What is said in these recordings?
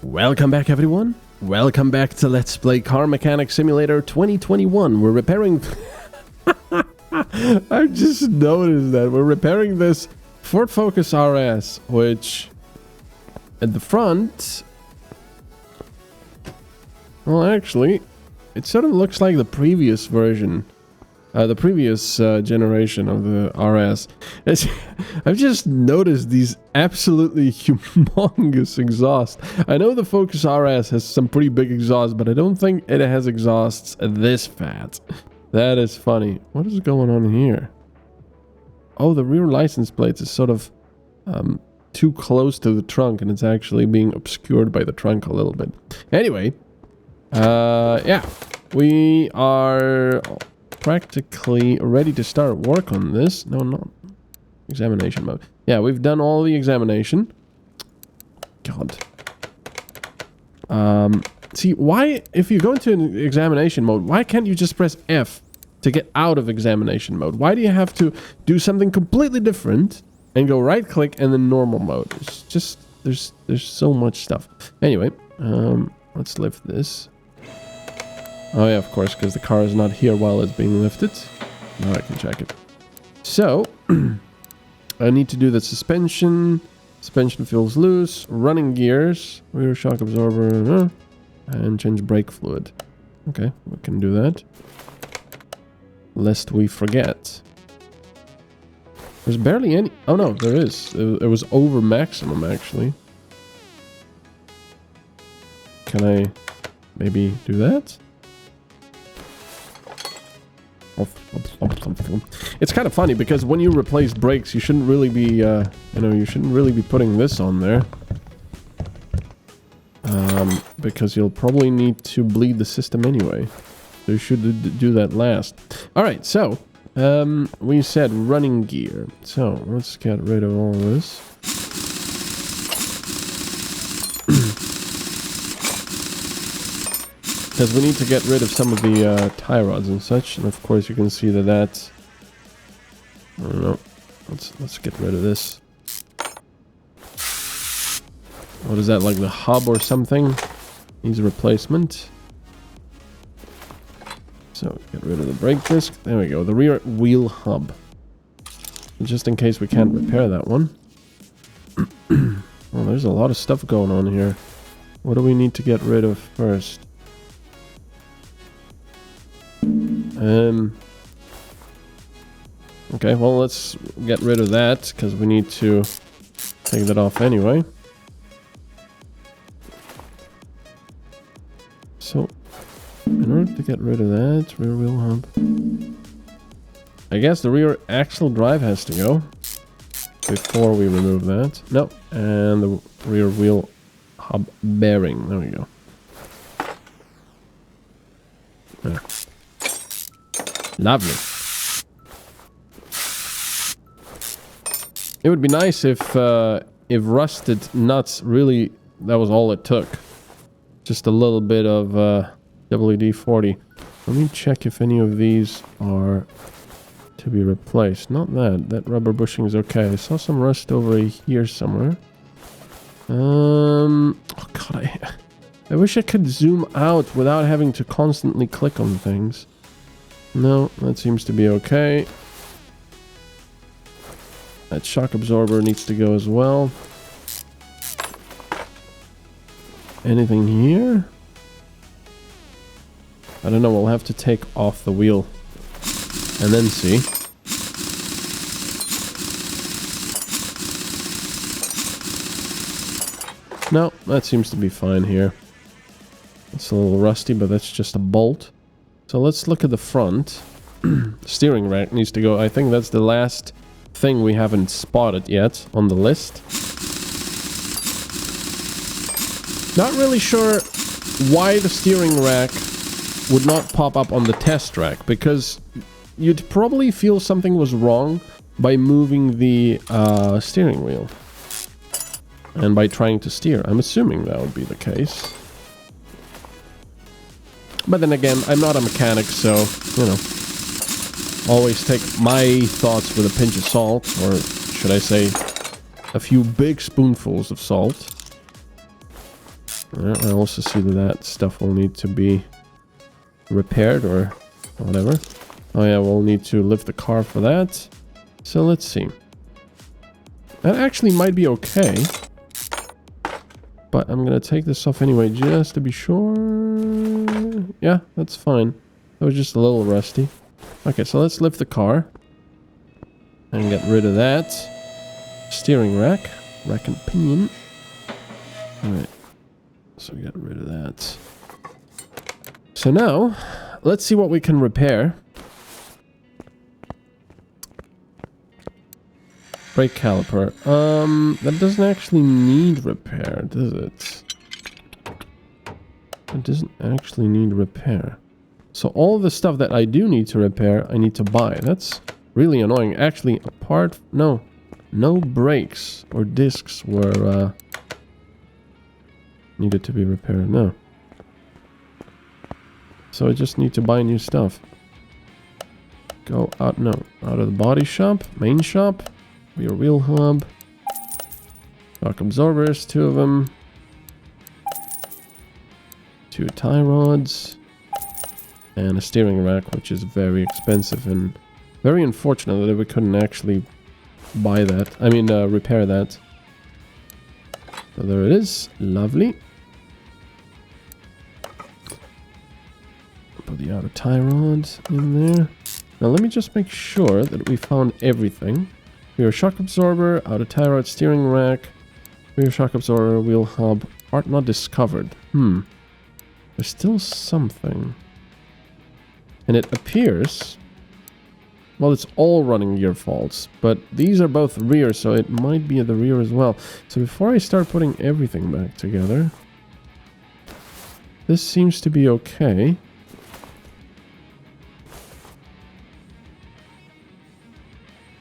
Welcome back, everyone. Welcome back to Let's Play Car Mechanic Simulator 2021. We're repairing... I just noticed that. We're repairing this Ford Focus RS, which... at the front... well, actually, it sort of looks like the previous version. The previous generation of the RS. I've just noticed these absolutely humongous exhausts. I know the Focus RS has some pretty big exhausts, but I don't think it has exhausts this fat. That is funny. What is going on here? Oh, the rear license plate is sort of too close to the trunk, and it's actually being obscured by the trunk a little bit. Anyway, yeah, we are... practically ready to start work on this. No, not examination mode. Yeah, we've done all the examination. God. See, why, if you go into an examination mode, why can't you just press F to get out of examination mode? Why do you have to do something completely different and go right click and then normal mode? It's just, there's so much stuff. Anyway, let's lift this. Oh yeah, of course, because the car is not here while it's being lifted. Now I can check it. So, I need to do the suspension. Suspension feels loose. Running gears. Rear shock absorber. And change brake fluid. Okay, we can do that. Lest we forget. There's barely any... oh no, there is. It was over maximum, actually. Can I maybe do that? It's kind of funny because when you replace brakes, you shouldn't really be, you shouldn't really be putting this on there. Because you'll probably need to bleed the system anyway. So you should do that last. Alright, so, we said running gear. So, let's get rid of all this. Because we need to get rid of some of the tie rods and such, and of course you can see that I don't know. Let's get rid of this. What is that, like the hub or something? Needs a replacement. So get rid of the brake disc. There we go. The rear wheel hub. Just in case we can't repair that one. Well, there's a lot of stuff going on here. What do we need to get rid of first? Okay, well, let's get rid of that, because we need to take that off anyway. So, in order to get rid of that, rear wheel hub... I guess the rear axle drive has to go before we remove that. No, and the rear wheel hub bearing. There we go. There. Lovely. It would be nice if rusted nuts really, that was all it took. Just a little bit of WD-40. Let me check if any of these are to be replaced. Not that. That rubber bushing is okay. I saw some rust over here somewhere. Oh god, I wish I could zoom out without having to constantly click on things. No, that seems to be okay. That shock absorber needs to go as well. Anything here? I don't know, we'll have to take off the wheel and then see. No, that seems to be fine here. It's a little rusty, but that's just a bolt. So let's look at the front. Steering rack needs to go. I think that's the last thing we haven't spotted yet on the list. Not really sure why the steering rack would not pop up on the test track, because you'd probably feel something was wrong by moving the steering wheel and by trying to steer. I'm assuming that would be the case. But then again, I'm not a mechanic, so, you know, always take my thoughts with a pinch of salt, or should I say, a few big spoonfuls of salt. I also see that that stuff will need to be repaired or whatever. Oh yeah, we'll need to lift the car for that. So let's see. That actually might be okay. But I'm gonna take this off anyway, just to be sure. Yeah, that's fine. That was just a little rusty. Okay, so let's lift the car. And get rid of that. Steering rack. Rack and pinion. Alright. So get rid of that. So now, let's see what we can repair. Brake caliper. That doesn't actually need repair, does it? It doesn't actually need repair. So all the stuff that I do need to repair, I need to buy. That's really annoying. Actually, apart... No brakes or discs were needed to be repaired. No. So I just need to buy new stuff. Go out... No. Out of the body shop. Main shop. Rear wheel hub. Shock absorbers, 2 of them. 2 tie rods. And a steering rack, which is very expensive and very unfortunate that we couldn't actually buy that. I mean, repair that. So there it is. Lovely. Put the outer tie rod in there. Now let me just make sure that we found everything. Rear shock absorber, outer tie rod, steering rack, rear shock absorber, wheel hub, part not discovered. There's still something. And it appears... Well, it's all running gear faults, but these are both rear, so it might be at the rear as well. So before I start putting everything back together... This seems to be okay.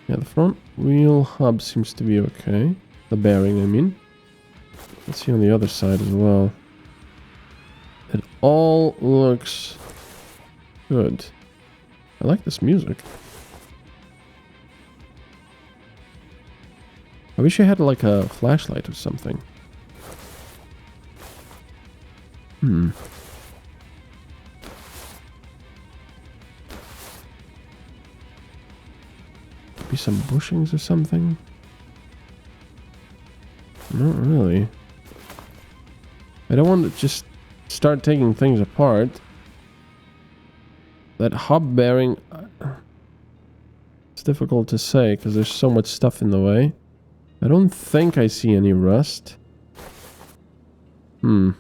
Yeah, the front wheel hub seems to be okay. The bearing, I mean. Let's see on the other side as well. It all looks good. I like this music. I wish I had like a flashlight or something. Maybe some bushings or something? Not really. I don't want to just start taking things apart. That hub bearing... It's difficult to say because there's so much stuff in the way. I don't think I see any rust. Where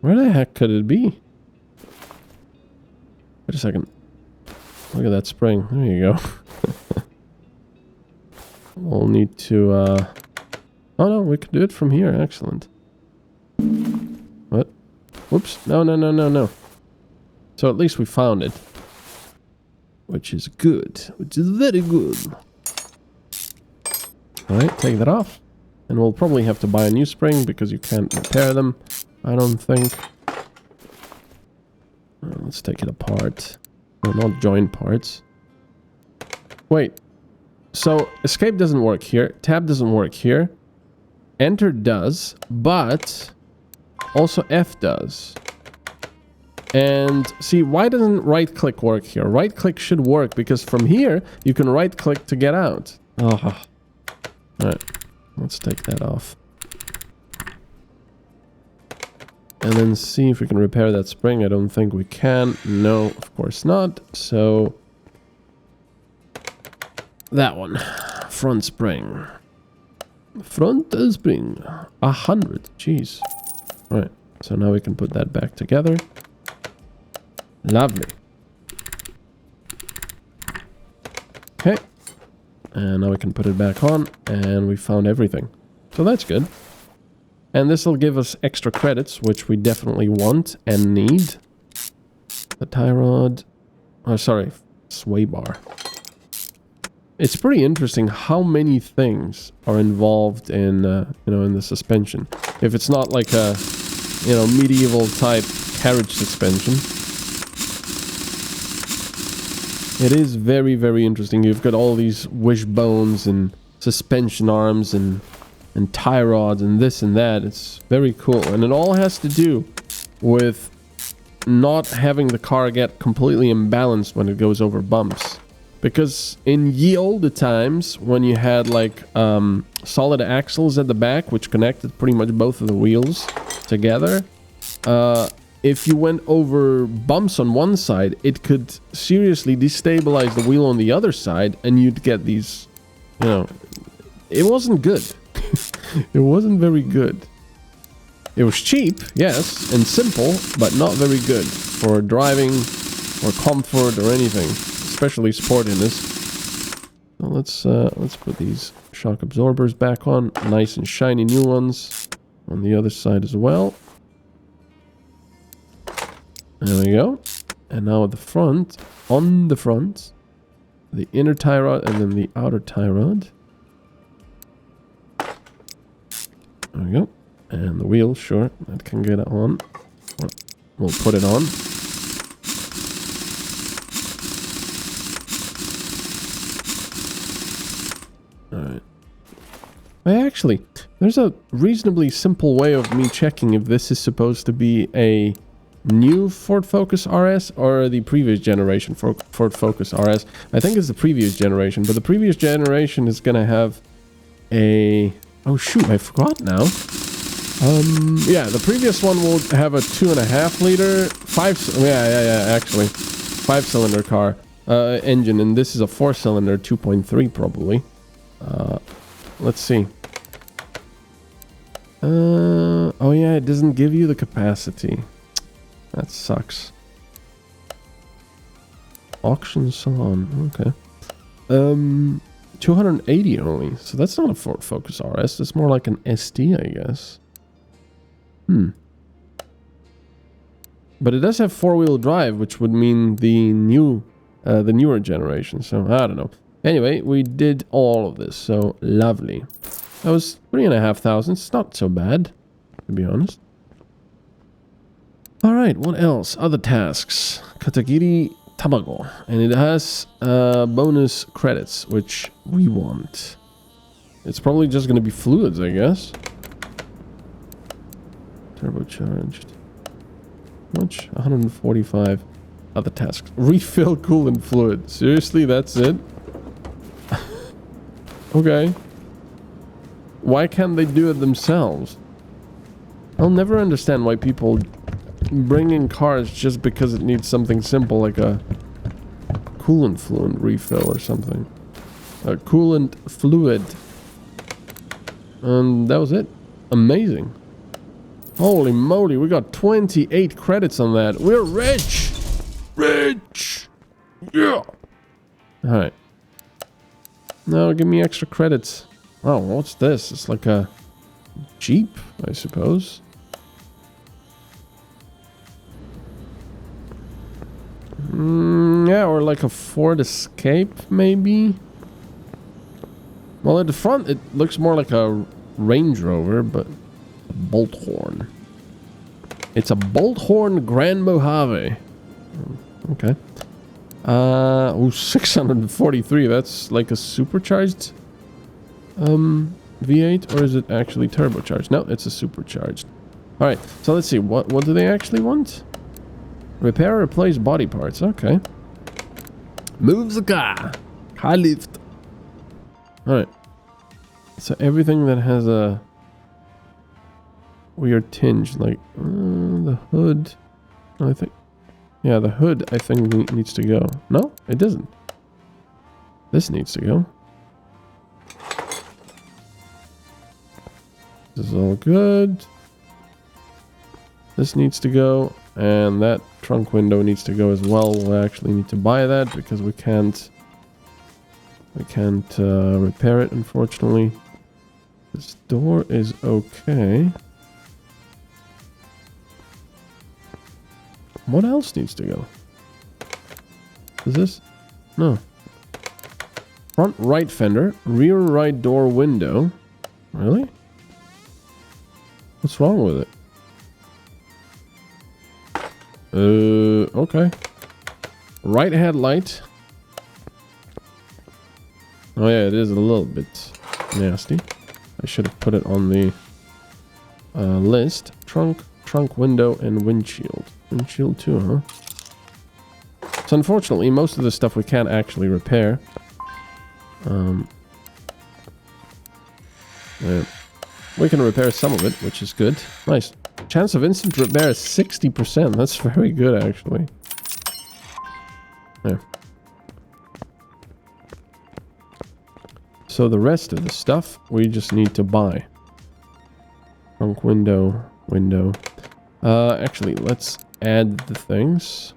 the heck could it be? Wait a second. Look at that spring. There you go. We'll need to... Oh no, we can do it from here. Excellent. What? Whoops. No. So at least we found it. Which is good. Which is very good. Alright, take that off. And we'll probably have to buy a new spring because you can't repair them. I don't think. Let's take it apart. No, not join parts. Wait. So, escape doesn't work here. Tab doesn't work here. Enter does, but also F does. And see, why doesn't right click work here? Right click should work because from here you can right click to get out. Alright, let's take that off. And then see if we can repair that spring. I don't think we can. No, of course not. So that one. Front spring. Front spring. 100. Jeez. Alright, so now we can put that back together. Lovely. Okay. And now we can put it back on. And we found everything. So that's good. And this will give us extra credits, which we definitely want and need. The tie rod. Oh, sorry. Sway bar. It's pretty interesting how many things are involved in, in the suspension. If it's not like a, medieval type carriage suspension. It is very, very interesting. You've got all these wishbones and suspension arms and tie rods and this and that. It's very cool. And it all has to do with not having the car get completely imbalanced when it goes over bumps. Because in ye olde times, when you had like solid axles at the back, which connected pretty much both of the wheels together, if you went over bumps on one side, it could seriously destabilize the wheel on the other side, and you'd get these, you know, it wasn't good. It wasn't very good. It was cheap, yes, and simple, but not very good for driving or comfort or anything, especially sportiness. So let's put these shock absorbers back on, nice and shiny new ones on the other side as well. There we go. And now at the front, on the front, the inner tie rod and then the outer tie rod. There we go. And the wheel, sure, that can get on. We'll put it on. Alright. Actually, there's a reasonably simple way of me checking if this is supposed to be a new Ford Focus RS or the previous generation Ford Focus RS. I think it's the previous generation, but the previous generation is going to have a... Oh shoot, I forgot now. Yeah, the previous one will have a 2.5 liter, actually, 5-cylinder car engine, and this is a 4-cylinder, 2.3 probably. Let's see. Oh yeah, it doesn't give you the capacity. That sucks. Auction salon, okay. 280 only, so that's not a Ford Focus RS, it's more like an ST, I guess. But it does have 4-wheel drive, which would mean the newer generation, so I don't know. Anyway, we did all of this, so lovely. That was 3,500, it's not so bad, to be honest. Alright, what else? Other tasks. Katagiri Tamago. And it has bonus credits, which we want. It's probably just going to be fluids, I guess. Turbocharged. How much? 145. Other tasks. Refill coolant fluid. Seriously, that's it? Okay. Why can't they do it themselves? I'll never understand why people bring in cars just because it needs something simple like a coolant fluid refill or something. A coolant fluid. And that was it. Amazing. Holy moly, we got 28 credits on that. We're rich! Rich! Yeah! Alright. Now give me extra credits. Oh, what's this? It's like a Jeep, I suppose. Yeah, or like a Ford Escape, maybe? Well, at the front, it looks more like a Range Rover, but a bolt horn. It's a bolt horn Grand Mojave. Okay. 643. That's like a supercharged V8, or is it actually turbocharged? No, it's a supercharged. All right. So let's see. What do they actually want? Repair or replace body parts. Okay. Move the car. High lift. All right. So everything that has a weird tinge, like the hood. I think. Yeah, the hood, I think, needs to go. No, it doesn't. This needs to go. This is all good. This needs to go. And that trunk window needs to go as well. We'll actually need to buy that because we can't repair it, unfortunately. This door is okay. What else needs to go? Is this? No. Front right fender, rear right door window. Really? What's wrong with it? Okay. Right headlight. Oh yeah, it is a little bit nasty. I should have put it on the list. Trunk, window, and windshield. Windshield too, huh? So unfortunately, most of the stuff we can't actually repair. Yeah. We can repair some of it, which is good. Nice. Chance of instant repair is 60%. That's very good, actually. Yeah. So the rest of the stuff, we just need to buy. Trunk, window. Actually, let's add the things.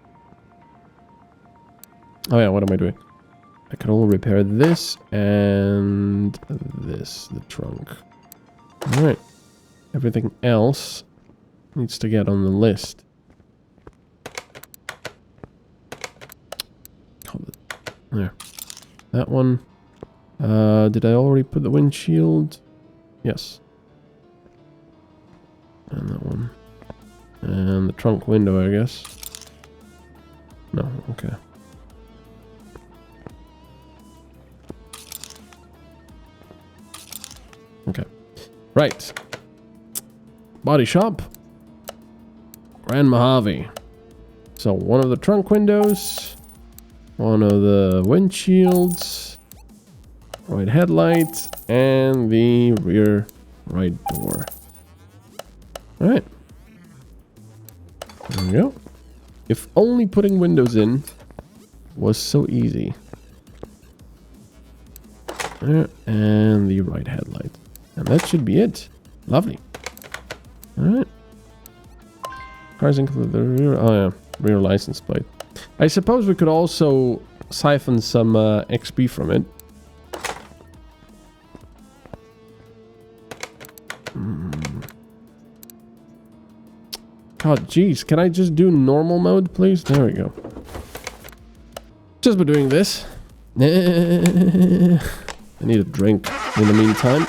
Oh yeah, what am I doing? I can only repair this and this, the trunk. Alright. Everything else needs to get on the list. There. That one. Did I already put the windshield? Yes. And that one. And the trunk window, I guess. No, okay. Okay. Right. Body shop. Grand Mojave. So one of the trunk windows. One of the windshields. Right headlight. And the rear right door. Alright. There we go. If only putting windows in was so easy. There, and the right headlight. And that should be it. Lovely. Alright. Cars include the rear... Oh yeah, rear license plate. I suppose we could also siphon some XP from it. God, jeez. Can I just do normal mode, please? There we go. Just by doing this. I need a drink in the meantime.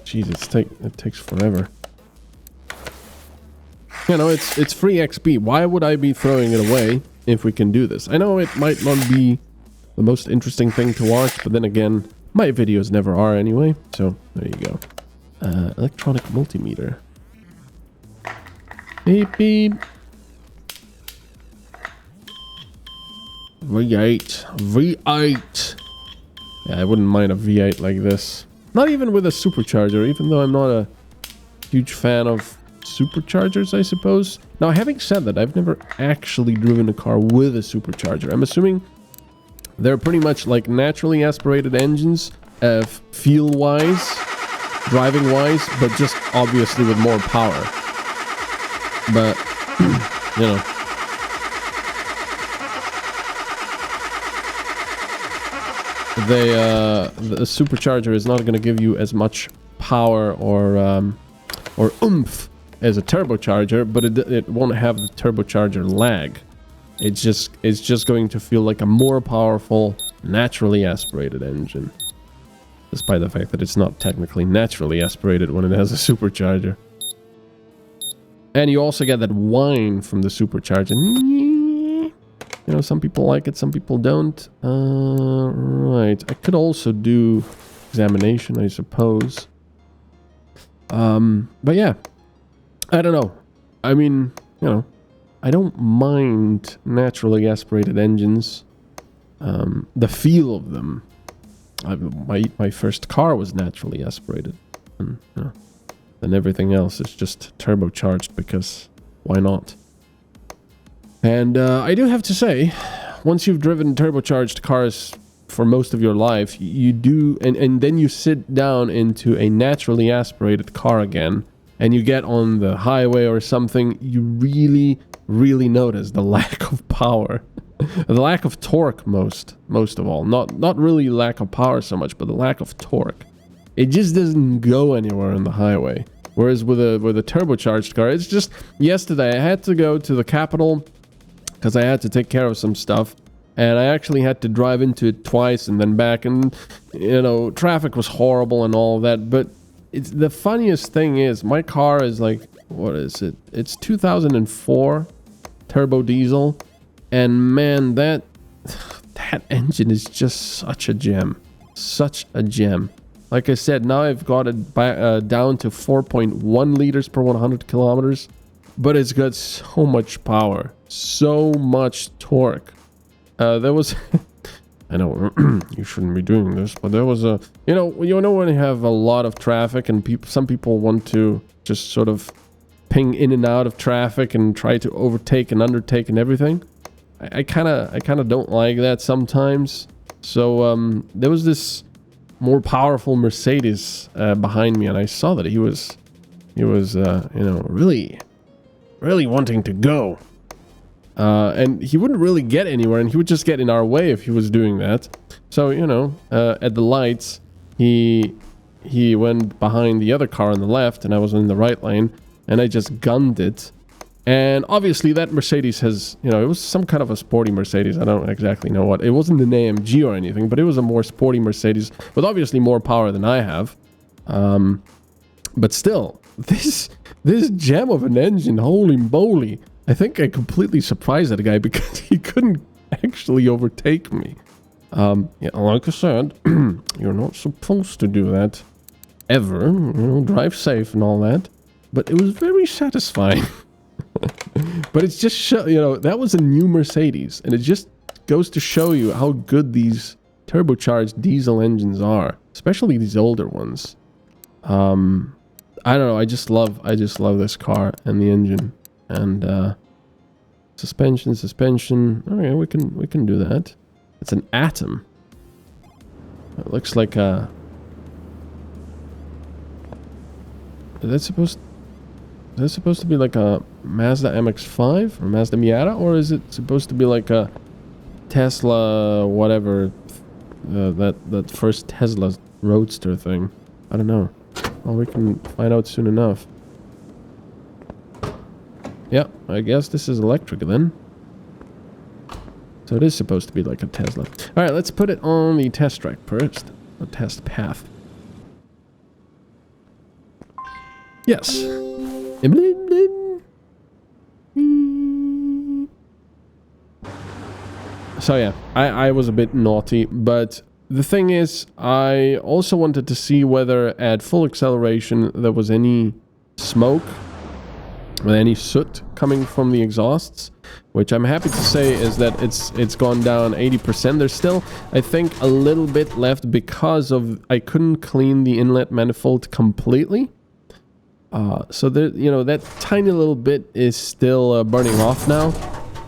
Jesus, it takes forever. You know, it's free XP. Why would I be throwing it away if we can do this? I know it might not be the most interesting thing to watch, but then again, my videos never are anyway. So there you go. Electronic multimeter. Beep beep. V8. Yeah, I wouldn't mind a V8 like this. Not even with a supercharger, even though I'm not a huge fan of superchargers, I suppose. Now, having said that, I've never actually driven a car with a supercharger. I'm assuming they're pretty much like naturally aspirated engines, feel-wise, driving-wise, but just obviously with more power. But, you know. The supercharger is not going to give you as much power or oomph as a turbocharger, but it won't have the turbocharger lag. It's just going to feel like a more powerful, naturally aspirated engine, despite the fact that it's not technically naturally aspirated when it has a supercharger. And you also get that whine from the supercharger. You know, some people like it, some people don't. Right. I could also do examination, I suppose. But yeah. I don't know. I mean, you know, I don't mind naturally aspirated engines. The feel of them. My first car was naturally aspirated. And, you know, then everything else is just turbocharged because why not? And I do have to say, once you've driven turbocharged cars for most of your life, you do, and then you sit down into a naturally aspirated car again, and you get on the highway or something, you really, really notice the lack of power. The lack of torque most of all. Not really lack of power so much, but the lack of torque. It just doesn't go anywhere on the highway. Whereas with a turbocharged car, it's just, yesterday I had to go to the capital because I had to take care of some stuff, and I actually had to drive into it twice and then back, and you know, traffic was horrible and all of that. But it's the funniest thing is my car is like what is it? It's 2004 turbo diesel, and man, that engine is just such a gem. Such a gem. Like I said, now I've got it down to 4.1 liters per 100 kilometers, but it's got so much power, so much torque. There was I know you shouldn't be doing this, but there was a, you know when you have a lot of traffic and some people want to just sort of ping in and out of traffic and try to overtake and undertake and everything. I kind of don't like that sometimes. So there was this more powerful Mercedes behind me, and I saw that he was really wanting to go. And he wouldn't really get anywhere, and he would just get in our way if he was doing that. So, at the lights, he went behind the other car on the left, and I was in the right lane, and I just gunned it. And obviously that Mercedes has, it was some kind of a sporty Mercedes. I don't exactly know what. It wasn't an AMG or anything, but it was a more sporty Mercedes with obviously more power than I have. But still, this gem of an engine, holy moly. I think I completely surprised that guy because he couldn't actually overtake me. Like I said, you're not supposed to do that ever. Drive safe and all that. But it was very satisfying. But it's just that was a new Mercedes, and it just goes to show you how good these turbocharged diesel engines are, especially these older ones. I don't know. I just love this car and the engine. And suspension. Okay, we can do that. It's an Atom. It looks like a. Is that supposed to be like a Mazda MX-5 or Mazda Miata, or is it supposed to be like a Tesla whatever, that first Tesla Roadster thing? I don't know. Well, we can find out soon enough. Yeah, I guess this is electric then. So it is supposed to be like a Tesla. All right, let's put it on the test track first. The test path. Yes. So yeah, I was a bit naughty, but the thing is, I also wanted to see whether at full acceleration there was any smoke or any soot coming from the exhausts, which I'm happy to say is that it's gone down 80%. There's still, I think, a little bit left because of I couldn't clean the inlet manifold completely. So there, that tiny little bit is still burning off now,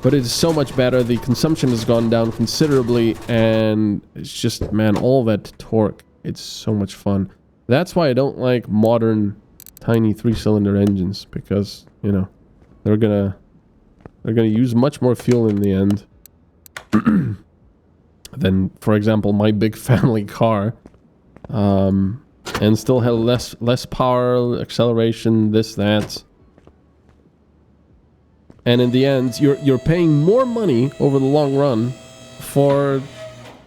but it is so much better. The consumption has gone down considerably, and it's just, man, all that torque. It's so much fun. That's why I don't like modern tiny 3-cylinder engines, because they're gonna use much more fuel in the end than, for example, my big family car. And still have less power, acceleration, this, that. And in the end, you're paying more money over the long run for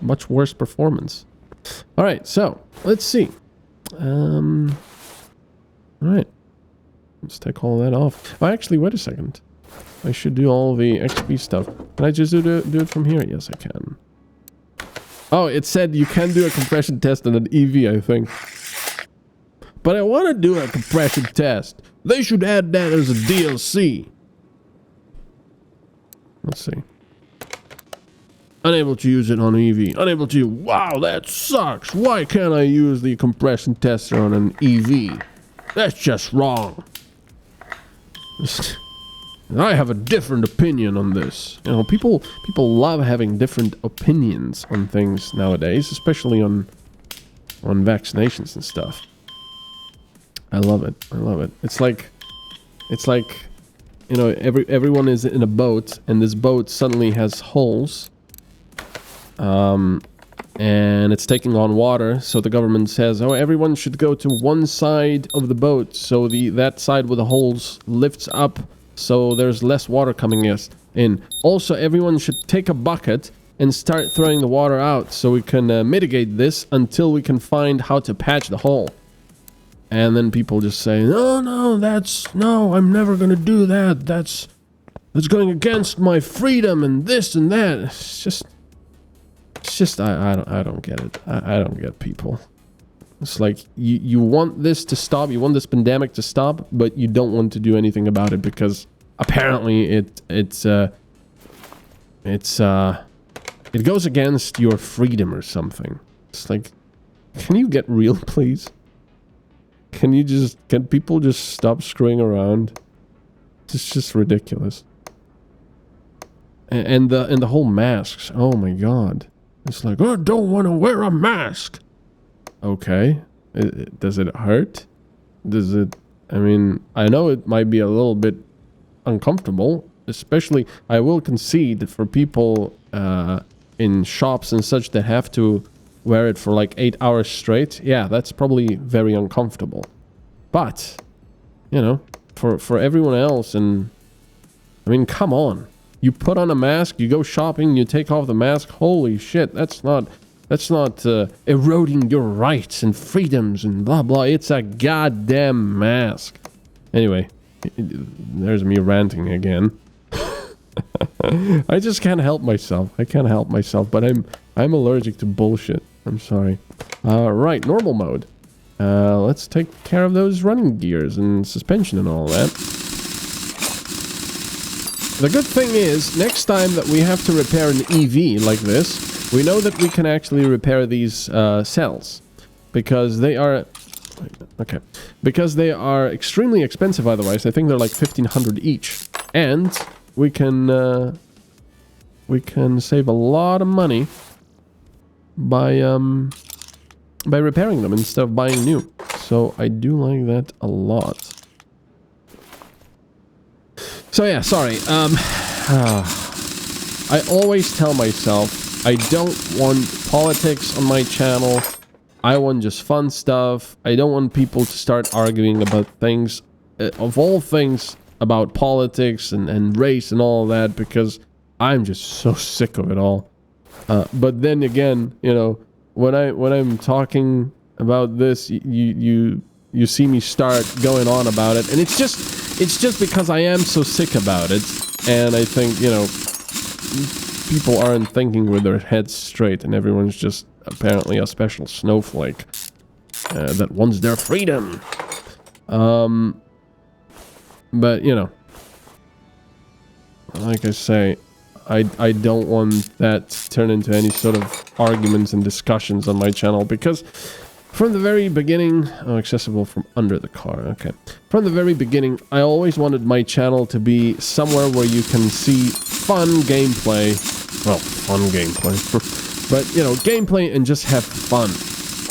much worse performance. All right, so let's see. All right, let's take all that off. Oh, actually, wait a second. I should do all the XP stuff. Can I just do it from here? Yes, I can. Oh, it said you can do a compression test on an EV, I think. But I want to do a compression test. They should add that as a DLC. Let's see. Unable to use it on EV. Unable to. Wow, that sucks. Why can't I use the compression tester on an EV? That's just wrong. I have a different opinion on this. People love having different opinions on things nowadays, especially on vaccinations and stuff. I love it. I love it. It's like everyone is in a boat, and this boat suddenly has holes, and it's taking on water. So the government says, "Oh, everyone should go to one side of the boat, so that side with the holes lifts up, so there's less water coming in. Also, everyone should take a bucket and start throwing the water out, so we can mitigate this until we can find how to patch the hole." And then people just say, no, I'm never gonna do that. That's going against my freedom and this and that. It's just I don't get it. I don't get people. It's like you want this to stop, you want this pandemic to stop, but you don't want to do anything about it because apparently it goes against your freedom or something. It's like, can you get real, please? Can people just stop screwing around? It's just ridiculous. And the whole masks. Oh my god. It's like, oh, I don't want to wear a mask. Okay. Does it hurt? Does it... I mean, I know it might be a little bit uncomfortable. Especially, I will concede for people in shops and such that have to wear it for like 8 hours straight. Yeah, that's probably very uncomfortable. But, you know, for everyone else, and... I mean, come on. You put on a mask, you go shopping, you take off the mask. Holy shit, that's not eroding your rights and freedoms and blah blah. It's a goddamn mask. Anyway, there's me ranting again. I just can't help myself. But I'm allergic to bullshit. I'm sorry. Right, normal mode. Let's take care of those running gears and suspension and all that. The good thing is, next time that we have to repair an EV like this, we know that we can actually repair these cells. Because they are... Okay. Because they are extremely expensive otherwise. I think they're like 1,500 each. And we can save a lot of money by repairing them instead of buying new. So I do like that a lot. So yeah, sorry. I always tell myself I don't want politics on my channel. I want just fun stuff. I don't want people to start arguing about things, of all things, about politics and race and all that, because I'm just so sick of it all. But then again, you know, when I'm talking about this, you see me start going on about it, and it's just because I am so sick about it, and I think, you know, people aren't thinking with their heads straight, and everyone's just apparently a special snowflake that wants their freedom. But, you know, like I say, I don't want that to turn into any sort of arguments and discussions on my channel, because from the very beginning... Oh, accessible from under the car, okay. From the very beginning, I always wanted my channel to be somewhere where you can see fun gameplay. Well, fun gameplay. But, you know, gameplay and just have fun.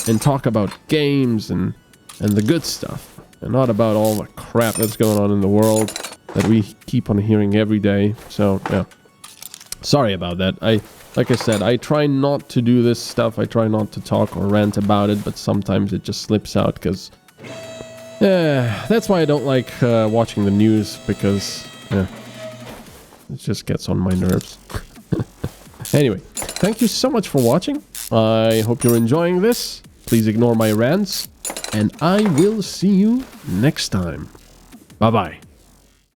And talk about games and the good stuff. And not about all the crap that's going on in the world that we keep on hearing every day. So, yeah. Sorry about that. Like I said, I try not to do this stuff. I try not to talk or rant about it, but sometimes it just slips out, because... that's why I don't like watching the news, because... it just gets on my nerves. Anyway, thank you so much for watching. I hope you're enjoying this. Please ignore my rants. And I will see you next time. Bye-bye.